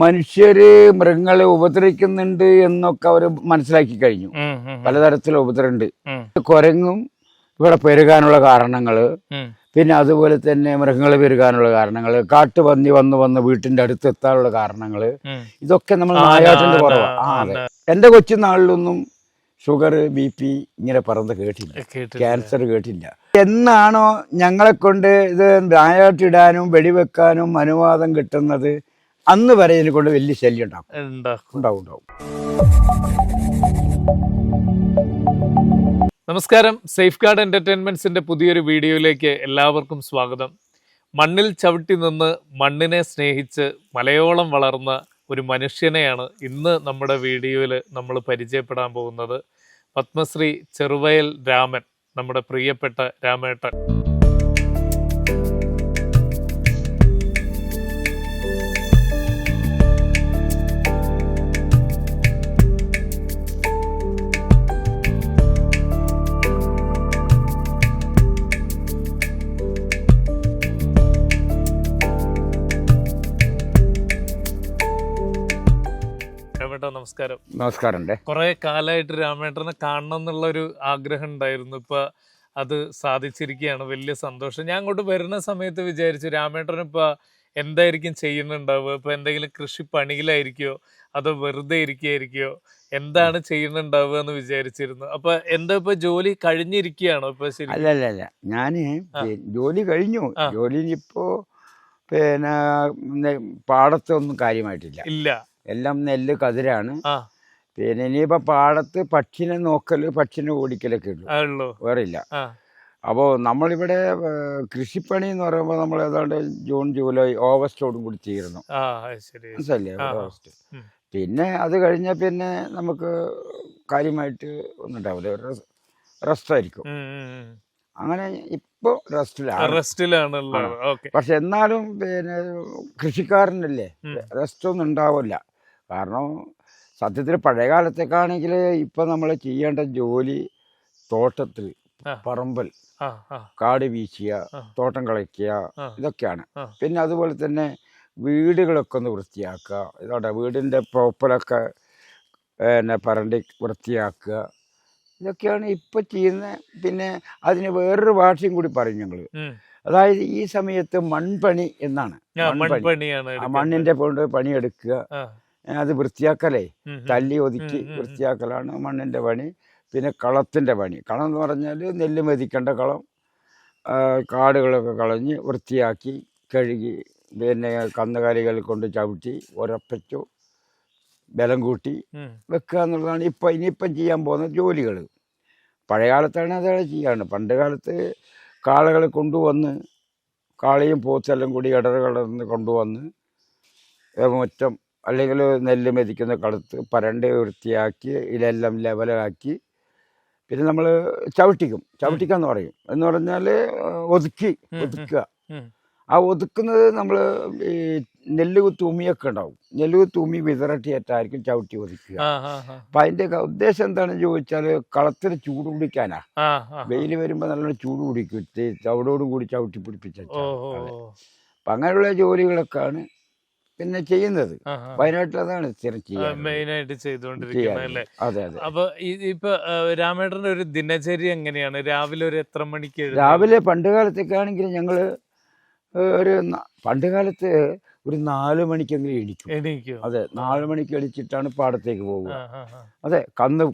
മനുഷ്യര് മൃഗങ്ങളെ ഉപദ്രവിക്കുന്നുണ്ട് എന്നൊക്കെ അവർ മനസ്സിലാക്കി കഴിഞ്ഞു. പലതരത്തിലുള്ള ഉപദ്രവമുണ്ട്. കുരങ്ങും ഇവിടെ പെരുകാനുള്ള കാരണങ്ങൾ, പിന്നെ അതുപോലെ തന്നെ മൃഗങ്ങൾ പെരുകാനുള്ള കാരണങ്ങൾ, കാട്ടുപന്നി വന്ന് വീട്ടിന്റെ അടുത്ത് എത്താനുള്ള കാരണങ്ങൾ, ഇതൊക്കെ നമ്മൾ നായാട്ടിന്റെ കുറവാണ്. അതെ, എൻ്റെ കൊച്ചുനാളിലൊന്നും ഷുഗർ, BP ഇങ്ങനെ പറഞ്ഞത് കേട്ടില്ല, ക്യാൻസർ കേട്ടില്ല. എന്നാണോ ഞങ്ങളെ കൊണ്ട് ഇത് നായാട്ടിടാനും വെടിവെക്കാനും അനുവാദം കിട്ടുന്നത് അന്ന് വരെ ഇതിനെ കൊണ്ട് വലിയ ശല്യം ഉണ്ടാവും. നമസ്കാരം. സേഫ് ഗാർഡ് എന്റർടൈൻമെന്റ്സിന്റെ പുതിയൊരു വീഡിയോയിലേക്ക് എല്ലാവർക്കും സ്വാഗതം. മണ്ണിൽ ചവിട്ടി നിന്ന് മണ്ണിനെ സ്നേഹിച്ച് മലയോളം വളർന്ന ഒരു മനുഷ്യനെയാണ് ഇന്ന് നമ്മുടെ വീഡിയോയിൽ നമ്മൾ പരിചയപ്പെടാൻ പോകുന്നത്. പത്മശ്രീ ചെറുവയൽ രാമൻ, നമ്മുടെ പ്രിയപ്പെട്ട രാമേട്ടൻ. നമസ്കാരം. നമസ്കാരം. കുറെ കാലമായിട്ട് രാമേട്ടനെ കാണണം എന്നുള്ളൊരു ആഗ്രഹം ഉണ്ടായിരുന്നു. ഇപ്പൊ അത് സാധിച്ചിരിക്കുകയാണ്. വലിയ സന്തോഷം. ഞാൻ അങ്ങോട്ട് വരുന്ന സമയത്ത് വിചാരിച്ചു രാമേട്ടൻ ഇപ്പൊ എന്തായിരിക്കും ചെയ്യുന്നുണ്ടാവുക, ഇപ്പൊ എന്തെങ്കിലും കൃഷി പണിയിലായിരിക്കോ അതോ വെറുതെ ഇരിക്കുകയായിരിക്കോ, എന്താണ് ചെയ്യുന്നുണ്ടാവുക എന്ന് വിചാരിച്ചിരുന്നു. അപ്പൊ എന്താ ഇപ്പൊ ജോലി കഴിഞ്ഞിരിക്കുകയാണോ ഇപ്പൊ? ശരി, അല്ല, ഞാന് ജോലി കഴിഞ്ഞു. ജോലി ഇപ്പോ പിന്നെ പാടത്തൊന്നും കാര്യമായിട്ടില്ല. ഇല്ല, എല്ലാം നെല്ല് കതിരാണ്. പിന്നെ ഇനിയിപ്പോ പാടത്ത് പക്ഷിനെ നോക്കല്, പക്ഷിനെ ഓടിക്കലൊക്കെ ഉള്ളു, വേറെ ഇല്ല. അപ്പോൾ നമ്മളിവിടെ കൃഷിപ്പണി എന്ന് പറയുമ്പോൾ നമ്മൾ ഏതാണ്ട് ജൂൺ, ജൂലൈ, ഓഗസ്റ്റോടും കൂടി തീരുന്നു. മനസ്സിലല്ലേ? ഓഗസ്റ്റ്. പിന്നെ അത് കഴിഞ്ഞാൽ പിന്നെ നമുക്ക് കാര്യമായിട്ട് ഒന്നും ഉണ്ടാവില്ല, ഒരു റെസ്റ്റായിരിക്കും. അങ്ങനെ ഇപ്പൊ റെസ്റ്റിലാണ്. പക്ഷെ എന്നാലും പിന്നെ കൃഷിക്കാരനല്ലേ, റെസ്റ്റ് ഒന്നും ഉണ്ടാവില്ല. കാരണം സത്യത്തിൽ പഴയ കാലത്തേക്കാണെങ്കിൽ ഇപ്പൊ നമ്മൾ ചെയ്യേണ്ട ജോലി തോട്ടത്തിൽ, പറമ്പൽ, കാട് വീശുക, തോട്ടം കളയ്ക്കുക, ഇതൊക്കെയാണ്. പിന്നെ അതുപോലെ തന്നെ വീടുകളൊക്കെ ഒന്ന് വൃത്തിയാക്കുക. ഇതോടെ വീടിന്റെ പ്രോപ്പറൊക്കെ പിന്നെ പരണ്ടി വൃത്തിയാക്കുക, ഇതൊക്കെയാണ് ഇപ്പൊ ചെയ്യുന്നത്. പിന്നെ അതിന് വേറൊരു ഭാഷയും കൂടി പറയും ഞങ്ങള്. അതായത് ഈ സമയത്ത് മൺപണി എന്നാണ്. മണ്ണിന്റെ കൊണ്ട് പണിയെടുക്കുക, അത് വൃത്തിയാക്കലേ, തല്ലി ഒതുക്കി വൃത്തിയാക്കലാണ് മണ്ണിന്റെ പണി. പിന്നെ കളത്തിന്റെ പണി. കളം എന്ന് പറഞ്ഞാൽ നെല്ല് മെതിക്കേണ്ട കളം, കാടുകളൊക്കെ കളഞ്ഞ് വൃത്തിയാക്കി കഴുകി, പിന്നെ കന്നുകാലികൾ കൊണ്ട് ചവിട്ടി ഉറപ്പിച്ചു ബലം കൂട്ടി വെക്കുക എന്നുള്ളതാണ് ഇനിയിപ്പം ചെയ്യാൻ പോകുന്ന ജോലികൾ. പഴയ കാലത്താണ് അതാണ് ചെയ്യാണ്. പണ്ട് കാലത്ത് കാളകൾ കൊണ്ടുവന്ന്, കാളയും പോത്തെല്ലാം കൂടി ഇടറുകളർന്ന് കൊണ്ടുവന്ന് മുറ്റം അല്ലെങ്കിൽ നെല്ല് മെതിക്കുന്ന കളത്ത് പരണ്ടി വൃത്തിയാക്കി ഇതെല്ലാം ലെവലാക്കി പിന്നെ നമ്മൾ ചവിട്ടിക്കാന്ന് പറയും. എന്ന് പറഞ്ഞാൽ ഒതുക്കുക. ആ ഒതുക്കുന്നത് നമ്മൾ ഈ നെല്ലുകുത്ത് ഉമിയൊക്കെ ഉണ്ടാവും, നെല്ലുകുത്ത് ഉമി വിതറട്ടിയേറ്റായിരിക്കും ചവിട്ടി ഒതുക്കുക. അപ്പൊ അതിന്റെ ഉദ്ദേശം എന്താണെന്ന് ചോദിച്ചാൽ കളത്തിന് ചൂട് പിടിക്കാനാ. വെയിൽ വരുമ്പോ നല്ലോണം ചൂട് പിടിക്കും, ചവിടോടും കൂടി ചവിട്ടി പിടിപ്പിച്ച. അപ്പൊ അങ്ങനെയുള്ള ജോലികളൊക്കെയാണ് പിന്നെ ചെയ്യുന്നത്. വയനാട്ടിൽ അതാണ് മെയിനായിട്ട് ചെയ്തുകൊണ്ടിരിക്കുന്നത്. അതെ. അപ്പൊ ഇപ്പൊ രാമേട്ടന്റെ ഒരു ദിനചര്യ എങ്ങനെയാണ്? രാവിലെ ഒരു എത്ര മണിക്ക്? രാവിലെ പണ്ട് കാലത്തൊക്കെ ഞങ്ങള് പണ്ട് കാലത്ത് ഒരു 4 മണിക്കെങ്കിലും എണീക്കും. അതെ, 4 മണിക്ക് എണീച്ചിട്ടാണ് പാടത്തേക്ക് പോകുക. അതെ,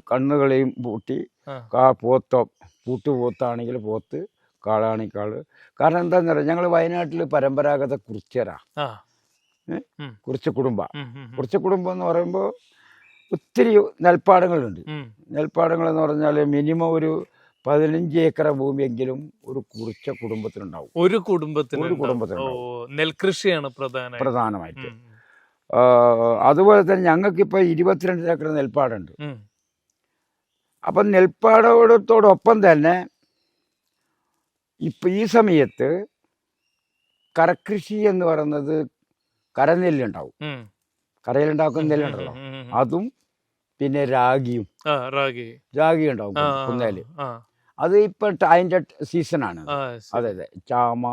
കന്നുകളെയും പൂട്ടി, പൂട്ടുപോത്താണെങ്കിൽ പോത്ത്, കാളാണെങ്കിൽ കാള്. കാരണം എന്താന്ന് പറയാ, ഞങ്ങൾ വയനാട്ടിൽ പരമ്പരാഗത കുറിച്യരാ, കുറിച്ച കുടുംബം എന്ന് പറയുമ്പോൾ ഒത്തിരി നെൽപ്പാടങ്ങളുണ്ട്. നെൽപ്പാടങ്ങൾ എന്ന് പറഞ്ഞാൽ മിനിമം ഒരു 15 ഏക്കർ ഭൂമിയെങ്കിലും ഒരു കുറിച്ച കുടുംബത്തിനുണ്ടാവും. ഒരു കുടുംബത്തിന് നെൽകൃഷിയാണ് പ്രധാനമായിട്ട്. അതുപോലെ തന്നെ ഞങ്ങൾക്കിപ്പോ 22 ഏക്കർ നെൽപ്പാടുണ്ട്. അപ്പൊ നെൽപ്പാടത്തോടൊപ്പം തന്നെ ഇപ്പൊ ഈ സമയത്ത് കരകൃഷി എന്ന് പറയുന്നത് കരനെല്ലുണ്ടാവും, കരയിലുണ്ടാക്കുന്ന നെല്ലുണ്ടല്ലോ, അതും പിന്നെ രാഗി ഉണ്ടാവും കുന്നേല്. അത് ഇപ്പൊ അതിന്റെ സീസണാണ്. അതെ, ചാമ,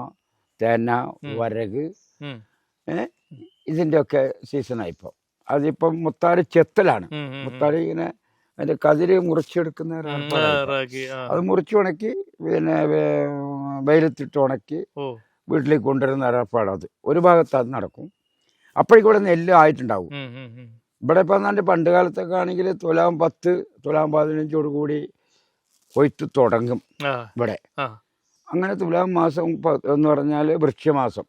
തേന, വരക്, ഇതിൻ്റെ ഒക്കെ സീസണാണ് ഇപ്പം. അതിപ്പം മുത്താറി ചെത്തലാണ്. മുത്താറി ഇങ്ങനെ അതിൻ്റെ കതിര് മുറിച്ചെടുക്കുന്ന ഒരു ഏർപ്പാടാണ്. അത് മുറിച്ച് ഉണക്കി പിന്നെ വെയിലത്തിട്ട് ഉണക്കി വീട്ടിലേക്ക് കൊണ്ടുവരുന്ന ഏർപ്പാട്. അത് ഒരു ഭാഗത്ത് അത് നടക്കും. അപ്പോഴേക്കൂടെ നെല്ല് ആയിട്ടുണ്ടാവും. ഇവിടെ ഇപ്പം നല്ല പണ്ട് കാലത്തൊക്കെ ആണെങ്കിൽ തുലാം 10 തുലാം 15 കൂടി കൊയ്ത്ത് തുടങ്ങും ഇവിടെ. അങ്ങനെ തുലാം മാസം എന്ന് പറഞ്ഞാൽ വൃക്ഷമാസം.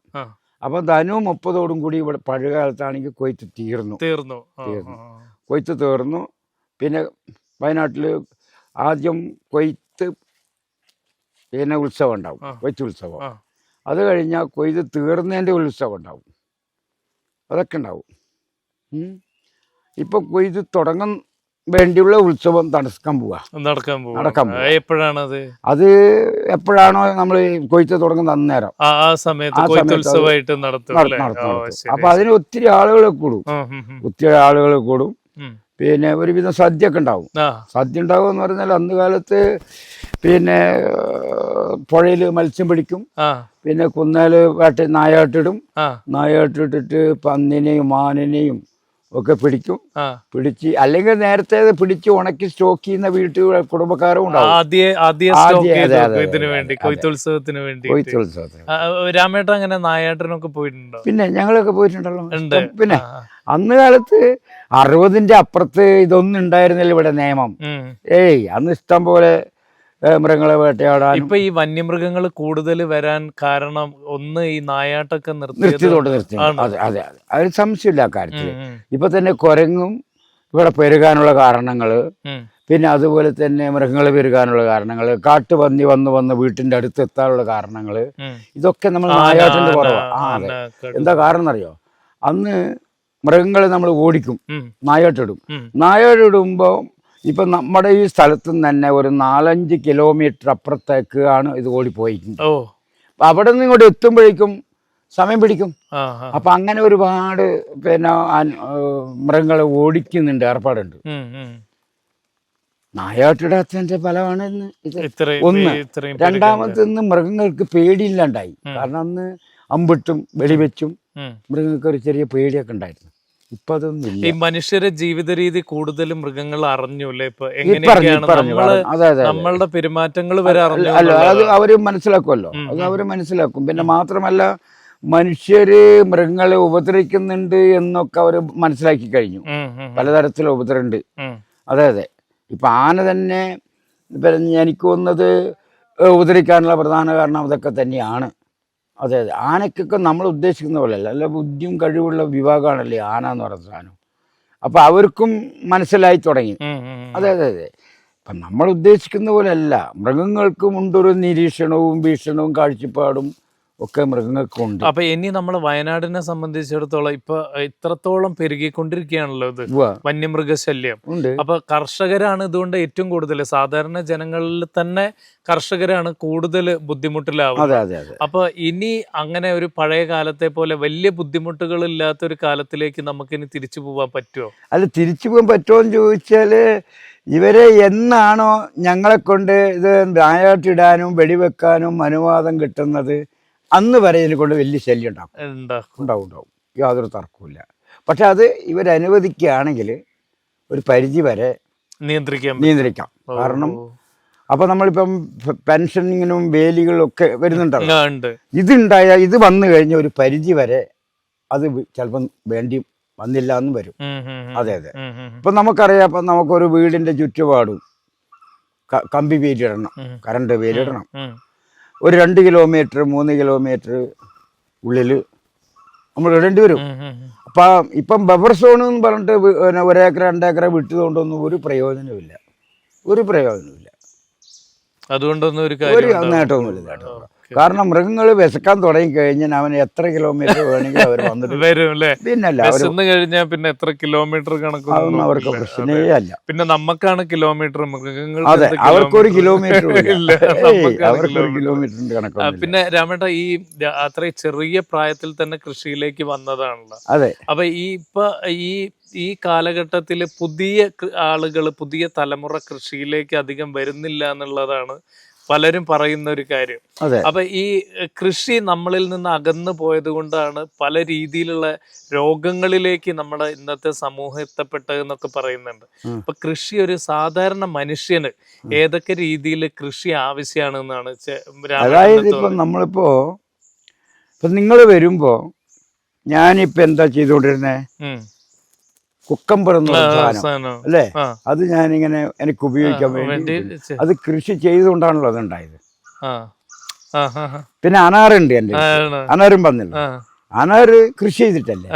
അപ്പം ധനു 30 കൂടി ഇവിടെ പഴയ കാലത്താണെങ്കിൽ കൊയ്ത്ത് തീർന്നു. കൊയ്ത്ത് തീർന്നു. പിന്നെ വയനാട്ടിൽ ആദ്യം കൊയ്ത്ത് പിന്നെ ഉത്സവം ഉണ്ടാവും, കൊയ്ത്ത് ഉത്സവം. അത് കഴിഞ്ഞാൽ കൊയ്ത്ത് തീർന്നതിൻ്റെ ഉത്സവം ഉണ്ടാവും. അതൊക്കെ ഉണ്ടാവും. ഇപ്പം കൊയ്ത്ത് തുടങ്ങാൻ വേണ്ടിയുള്ള ഉത്സവം നടക്കാൻ പോവാ. എപ്പോഴാണത്? അത് എപ്പോഴാണോ നമ്മൾ കൊയ്ത്ത് തുടങ്ങുന്ന അന്നേരം ആ സമയത്ത് നടത്തും. അപ്പൊ അതിന് ഒത്തിരി ആളുകൾ കൂടും. പിന്നെ ഒരുവിധം സദ്യ ഒക്കെ ഉണ്ടാവും. സദ്യ ഉണ്ടാവും എന്ന് പറഞ്ഞാൽ അന്ന് കാലത്ത് പിന്നെ പുഴയിൽ മത്സ്യം പിടിക്കും. പിന്നെ കുന്നേല് നായാട്ടിട്ടിട്ട് പന്നിനെയും മാനിനെയും ഒക്കെ പിടിച്ച് അല്ലെങ്കിൽ നേരത്തെ പിടിച്ച് ഉണക്കി സ്റ്റോക്ക് ചെയ്യുന്ന കുടുംബക്കാരും ഉണ്ടാവും. രാമേട്ടൻ അങ്ങനെ നായാട്ടിനൊക്കെ പോയിട്ടുണ്ടോ? പിന്നെ ഞങ്ങളൊക്കെ പോയിട്ടുണ്ടല്ലോ. പിന്നെ അന്ന് കാലത്ത് 60ന്റെ അപ്പുറത്ത് ഇതൊന്നും ഉണ്ടായിരുന്നില്ല ഇവിടെ നിയമം. അന്ന് ഇഷ്ടം പോലെ മൃഗങ്ങളെ വേട്ടയാടാൻ. ഇപ്പൊ ഈ വന്യമൃഗങ്ങൾ കൂടുതൽ വരാൻ കാരണം ഒന്ന് ഈ നായാട്ടൊക്കെ നിർത്തി. അതെ അതിന് സംശയമില്ല കാര്യത്തിൽ. ഇപ്പൊ തന്നെ കുരങ്ങും ഇവിടെ പെരുകാനുള്ള കാരണങ്ങള്, പിന്നെ അതുപോലെ തന്നെ മൃഗങ്ങൾ പെരുകാനുള്ള കാരണങ്ങള്, കാട്ടുപന്നി വന്ന് വീട്ടിന്റെ അടുത്ത് എത്താനുള്ള കാരണങ്ങള്, ഇതൊക്കെ നമ്മൾ നായാട്ടിന്റെ കുറവാണ്. എന്താ കാരണം എന്നറിയോ? അന്ന് മൃഗങ്ങളെ നമ്മൾ ഓടിക്കും, നായാട്ടിടുമ്പോ ഇപ്പൊ നമ്മുടെ ഈ സ്ഥലത്ത് തന്നെ ഒരു 4-5 കിലോമീറ്റർ അപ്പുറത്തേക്ക് ആണ് ഇത് ഓടിപ്പോയിട്ടുണ്ട്. അവിടെ നിന്ന് ഇങ്ങോട്ട് എത്തുമ്പോഴേക്കും സമയം പിടിക്കും. അപ്പൊ അങ്ങനെ ഒരുപാട് പിന്നെ മൃഗങ്ങളെ ഓടിക്കുന്നുണ്ട്, ഏർപ്പാടുണ്ട്. നായാട്ടിടാത്തതിന്റെ ഫലമാണ് ഇത്. ഒന്ന്. രണ്ടാമത്തെ മൃഗങ്ങൾക്ക് പേടിയില്ലാണ്ടായി. കാരണം അന്ന് അമ്പിട്ടും വെടിവെച്ചും മൃഗങ്ങൾക്ക് ഒരു ചെറിയ പേടിയൊക്കെ ഉണ്ടായിരുന്നു. ഇപ്പൊ അതൊന്നും. ഈ മനുഷ്യരുടെ ജീവിത രീതി കൂടുതലും മൃഗങ്ങൾ അറിഞ്ഞു അല്ലേ? ഇപ്പൊ എങ്ങനെയൊക്കെയാണ് നമ്മളുടെ പെരുമാറ്റങ്ങൾ വരെ അറിഞ്ഞു. അത് അവര് മനസ്സിലാക്കുമല്ലോ. അത് അവര് മനസ്സിലാക്കും. പിന്നെ മാത്രമല്ല, മനുഷ്യര് മൃഗങ്ങളെ ഉപദ്രവിക്കുന്നുണ്ട് എന്നൊക്കെ അവര് മനസ്സിലാക്കി കഴിഞ്ഞു. പലതരത്തിലുള്ള ഉപദ്രവമുണ്ട്. അതെ. ഇപ്പൊ ആന തന്നെ എനിക്ക് തോന്നുന്നത് ഉപദ്രവിക്കാനുള്ള പ്രധാന കാരണം അതൊക്കെ തന്നെയാണ്. അതെ. ആനക്കൊക്കെ നമ്മൾ ഉദ്ദേശിക്കുന്ന പോലെ അല്ല, ബുദ്ധിയും കഴിവുള്ള വിഭാഗമാണല്ലേ ആന എന്ന് പറയുന്ന സാധനം. അപ്പൊ അവർക്കും മനസ്സിലായി തുടങ്ങി. അതെ. ഇപ്പം നമ്മൾ ഉദ്ദേശിക്കുന്ന പോലെ അല്ല. മൃഗങ്ങൾക്കും ഉണ്ടൊരു നിരീക്ഷണവും വീക്ഷണവും കാഴ്ചപ്പാടും ഒക്കെ മൃഗങ്ങൾക്കുണ്ട്. അപ്പൊ ഇനി നമ്മൾ വയനാടിനെ സംബന്ധിച്ചിടത്തോളം ഇപ്പൊ ഇത്രത്തോളം പെരുകിക്കൊണ്ടിരിക്കുകയാണല്ലോ ഇത് വന്യമൃഗശല്യം. അപ്പൊ കർഷകരാണ് ഇതുകൊണ്ട് ഏറ്റവും കൂടുതൽ, സാധാരണ ജനങ്ങളിൽ തന്നെ കർഷകരാണ് കൂടുതൽ ബുദ്ധിമുട്ടിലാവുന്നത്. അപ്പൊ ഇനി അങ്ങനെ ഒരു പഴയ കാലത്തെ പോലെ വലിയ ബുദ്ധിമുട്ടുകൾ ഇല്ലാത്ത ഒരു കാലത്തിലേക്ക് നമുക്കിനി തിരിച്ചു പോകാൻ പറ്റുമോ? അല്ല, തിരിച്ചു പോകാൻ പറ്റുമോ എന്ന് ചോദിച്ചാല് ഇവരെ എന്നാണോ ഞങ്ങളെ കൊണ്ട് ഇത് നായാട്ടിടാനും വെടിവെക്കാനും അനുവാദം കിട്ടുന്നത് അന്ന് വരെ ഇതിനെ കൊണ്ട് വലിയ ശല്യം ഉണ്ടാവും. യാതൊരു തർക്കമില്ല. പക്ഷെ അത് ഇവരനുവദിക്കുകയാണെങ്കിൽ ഒരു പരിധി വരെ നിയന്ത്രിക്കാം. കാരണം അപ്പൊ നമ്മളിപ്പം പെൻഷനിങ്ങിനും വേലികളൊക്കെ വരുന്നുണ്ടല്ലോ. ഇത് വന്നു കഴിഞ്ഞ ഒരു പരിധി വരെ അത് ചിലപ്പം വന്നില്ല എന്ന് വരും. അതെ. ഇപ്പൊ നമുക്കറിയാം, ഇപ്പൊ നമുക്കൊരു വീടിന്റെ ചുറ്റുപാടും കമ്പി വേലിയിടണം, കറണ്ട് വേലിയിടണം. ഒരു 2 കിലോമീറ്റർ 3 കിലോമീറ്റർ ഉള്ളിൽ നമ്മൾ ഇടേണ്ടി വരും. അപ്പൊ ഇപ്പം ബഫർ സോൺ എന്ന് പറഞ്ഞിട്ട് 1 ഏക്കർ 2 ഏക്കർ വിട്ടതുകൊണ്ടൊന്നും ഒരു പ്രയോജനമില്ല. അതുകൊണ്ടൊന്നും ഒരു നേട്ടമൊന്നുമില്ല. കാരണം മൃഗങ്ങൾ വിശക്കാൻ തുടങ്ങി കഴിഞ്ഞാൽ അവൻ എത്ര കിലോമീറ്റർ വേണമെങ്കിലും അവർ വന്നിട്ട് വരും അല്ലേ? പിന്നല്ല കഴിഞ്ഞാൽ പിന്നെ എത്ര കിലോമീറ്റർ കണക്കൊന്നും അവർക്ക് പ്രശ്നമേ അല്ല. പിന്നെ നമുക്കാണ് കിലോമീറ്റർ, മൃഗങ്ങൾ അവർക്കൊരു കിലോമീറ്റർ കിലോമീറ്ററിന്റെ കണക്കാണ്. പിന്നെ രാമേട്ട ഈ അത്ര ചെറിയ പ്രായത്തിൽ തന്നെ കൃഷിയിലേക്ക് വന്നതാണല്ലോ. അതെ. അപ്പൊ ഈ കാലഘട്ടത്തിൽ പുതിയ ആളുകൾ, പുതിയ തലമുറ കൃഷിയിലേക്ക് അധികം വരുന്നില്ല എന്നുള്ളതാണ് പലരും പറയുന്ന ഒരു കാര്യം. അതെ. അപ്പൊ ഈ കൃഷി നമ്മളിൽ നിന്ന് അകന്നു പോയത് കൊണ്ടാണ് പല രീതിയിലുള്ള രോഗങ്ങളിലേക്ക് നമ്മുടെ ഇന്നത്തെ സമൂഹം എത്തപ്പെട്ടതെന്നൊക്കെ പറയുന്നുണ്ട്. അപ്പൊ കൃഷി ഒരു സാധാരണ മനുഷ്യന് ഏതൊക്കെ രീതിയിൽ കൃഷി ആവശ്യമാണെന്നാണ് അതായത് ഇപ്പം നമ്മളിപ്പോ നിങ്ങൾ വരുമ്പോ ഞാനിപ്പോ എന്താ ചെയ്തോണ്ടിരുന്നേ, കുക്കമ്പർ എന്ന് പറയുന്ന സാധനം അല്ലേ, അത് ഞാനിങ്ങനെ എനിക്ക് ഉപയോഗിക്കാൻ വേണ്ടി അത് കൃഷി ചെയ്തുകൊണ്ടാണല്ലോ അതുണ്ടായത്. പിന്നെ അനാറുണ്ട് എൻ്റെ, അനാറും വന്നില്ല, അനാറ് കൃഷി ചെയ്തിട്ടല്ലേ.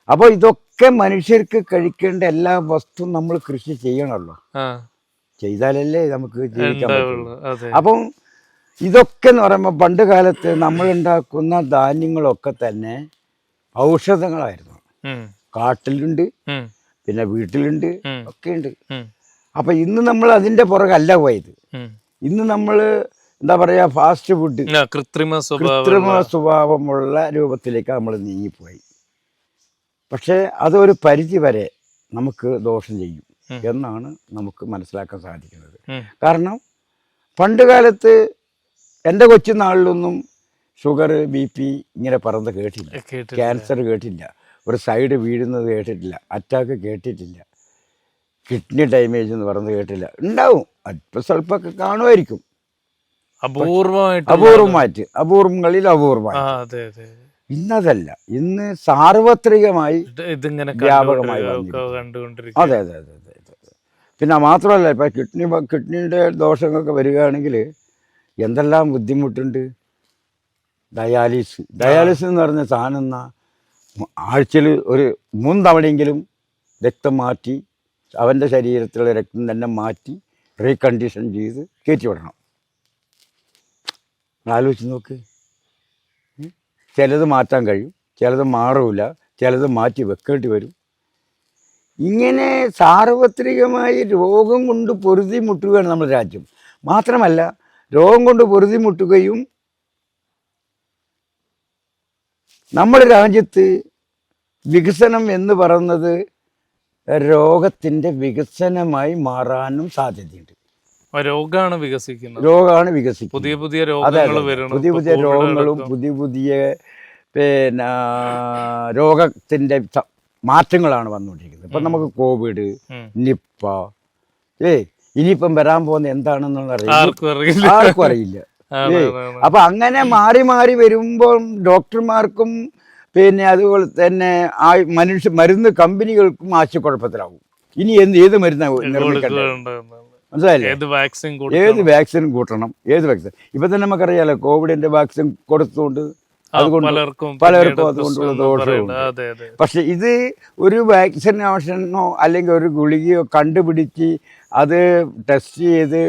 അപ്പൊ ഇതൊക്കെ മനുഷ്യർക്ക് കഴിക്കേണ്ട എല്ലാ വസ്തുവും നമ്മൾ കൃഷി ചെയ്യണമല്ലോ, ചെയ്താലല്ലേ നമുക്ക് ജീവിക്കാൻ പറ്റുള്ളൂ. അപ്പം ഇതൊക്കെ എന്ന് പറയുമ്പോൾ പണ്ട് കാലത്ത് നമ്മൾ ഉണ്ടാക്കുന്ന ധാന്യങ്ങളൊക്കെ തന്നെ ഔഷധങ്ങളായിരുന്നു. കാട്ടിലുണ്ട്, പിന്നെ വീട്ടിലുണ്ട്, ഒക്കെ ഉണ്ട്. അപ്പൊ ഇന്ന് നമ്മൾ അതിന്റെ പുറകല്ല പോയത്. ഇന്ന് നമ്മൾ എന്താ പറയാ, ഫാസ്റ്റ് ഫുഡ്, കൃത്രിമ സ്വഭാവമുള്ള രൂപത്തിലേക്ക് നമ്മൾ നീങ്ങിപ്പോയി. പക്ഷെ അതൊരു പരിധി വരെ നമുക്ക് ദോഷം ചെയ്യും എന്നാണ് നമുക്ക് മനസ്സിലാക്കാൻ സാധിക്കുന്നത്. കാരണം പണ്ട് കാലത്ത് എൻ്റെ കൊച്ചുനാളിലൊന്നും ഷുഗർ, BP ഇങ്ങനെ പറഞ്ഞത് കേട്ടില്ല, ക്യാൻസർ കേട്ടില്ല, ഒരു സൈഡ് വീഴുന്നത് കേട്ടിട്ടില്ല, അറ്റാക്ക് കേട്ടിട്ടില്ല, കിഡ്നി ഡാമേജ് എന്ന് പറഞ്ഞത് കേട്ടില്ല. ഉണ്ടാവും, അല്പ സ്വല്പമൊക്കെ കാണുമായിരിക്കും, അപൂർവമായിട്ട്, അപൂർവങ്ങളിൽ അപൂർവമായിട്ട്. ഇന്നതല്ല, ഇന്ന് സാർവത്രികമായി വ്യാപകമായി വന്നിരിക്കുന്നു. അതെ അതെ അതെ അതെ. പിന്നെ മാത്രമല്ല, ഇപ്പം കിഡ്നിയുടെ ദോഷങ്ങളൊക്കെ വരികയാണെങ്കിൽ എന്തെല്ലാം ബുദ്ധിമുട്ടുണ്ട്. ഡയാലിസിസ് എന്ന് പറഞ്ഞ സാധനം എന്നാ ആഴ്ചയിൽ ഒരു 3 തവണയെങ്കിലും രക്തം മാറ്റി, അവൻ്റെ ശരീരത്തിലുള്ള രക്തം തന്നെ മാറ്റി റീകണ്ടീഷൻ ചെയ്ത് കയറ്റി വിടണം. ആലോചിച്ച് നോക്ക്. ചിലത് മാറ്റാൻ കഴിയും, ചിലത് മാറില്ല, ചിലത് മാറ്റി വെക്കേണ്ടി വരും. ഇങ്ങനെ സാർവത്രികമായി രോഗം കൊണ്ട് പൊറുതി മുട്ടുകയാണ് നമ്മുടെ രാജ്യം. മാത്രമല്ല, രോഗം കൊണ്ട് പൊറുതി മുട്ടുകയും നമ്മുടെ രാജ്യത്ത് വികസനം എന്ന് പറയുന്നത് രോഗത്തിൻ്റെ വികസനമായി മാറാനും സാധ്യതയുണ്ട്. രോഗമാണ് വികസിക്കുന്നത്, പുതിയ പുതിയ രോഗങ്ങളും പുതിയ പിന്നെ രോഗത്തിൻ്റെ മാറ്റങ്ങളാണ് വന്നുകൊണ്ടിരിക്കുന്നത്. ഇപ്പം നമുക്ക് കോവിഡ്, നിപ്പ, ഇനിയിപ്പം വരാൻ പോകുന്ന എന്താണെന്നുള്ള ആർക്കും അറിയില്ല. അപ്പൊ അങ്ങനെ മാറി മാറി വരുമ്പോൾ ഡോക്ടർമാർക്കും പിന്നെ അതുപോലെ തന്നെ ആ മരുന്ന് കമ്പനികൾക്കും ആശയക്കുഴപ്പത്തിലാവും. ഇനി ഏത് മരുന്നാണ് നിർമ്മിക്കണ്ടേ, മനസ്സിലായില്ലേ? ഏത് വാക്സിൻ കൂട്ടണം, ഏത് വാക്സിൻ. ഇപ്പൊ തന്നെ നമുക്കറിയാലോ, കോവിഡിന്റെ വാക്സിൻ കൊടുത്തുകൊണ്ട് അതുകൊണ്ട് പലർക്കും അതുകൊണ്ടുള്ള ദോഷമുണ്ട്. പക്ഷെ ഇത് ഒരു വാക്സിനേഷനോ അല്ലെങ്കിൽ ഒരു ഗുളികയോ കണ്ടുപിടിച്ച് അത് ടെസ്റ്റ് ചെയ്ത്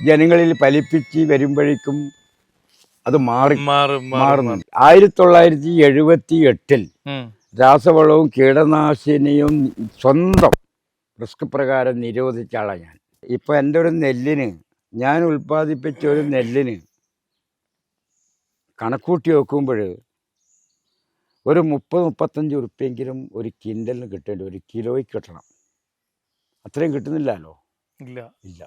ജനങ്ങളിൽ ഫലിപ്പിച്ച് വരുമ്പോഴേക്കും അത് മാറുന്നുണ്ട്. 1978 രാസവളവും കീടനാശിനിയും സ്വന്തം റിസ്ക് പ്രകാരം നിരോധിച്ച ആളാണ് ഞാൻ. ഇപ്പം എൻ്റെ ഒരു നെല്ലിന്, ഞാൻ ഉൽപ്പാദിപ്പിച്ച ഒരു നെല്ലിന് കണക്കൂട്ടി വെക്കുമ്പോൾ ഒരു 30-35 ഉറുപ്പ്യെങ്കിലും ഒരു കിൻഡലിന് കിട്ടേണ്ടി, ഒരു കിലോയ്ക്ക് കിട്ടണം. അത്രയും കിട്ടുന്നില്ലല്ലോ. ഇല്ല.